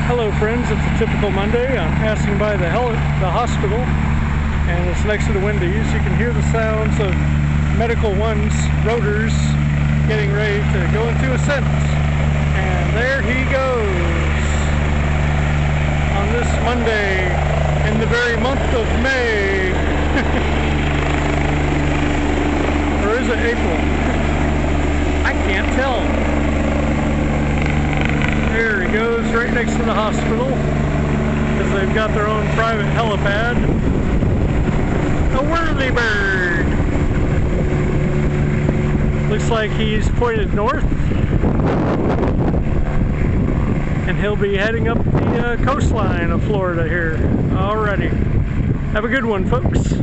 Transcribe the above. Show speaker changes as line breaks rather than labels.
Hello friends, it's a typical Monday. I'm passing by the hospital, and it's next to the Wendy's. You can hear the sounds of Medical One's rotors getting ready to go into ascent. And there he goes on this Monday in the very month of May. Or is it April? I can't tell. There he goes, right next to the hospital, because they've got their own private helipad. A whirly bird! Looks like he's pointed north, and he'll be heading up the coastline of Florida here. Alrighty. Have a good one, folks.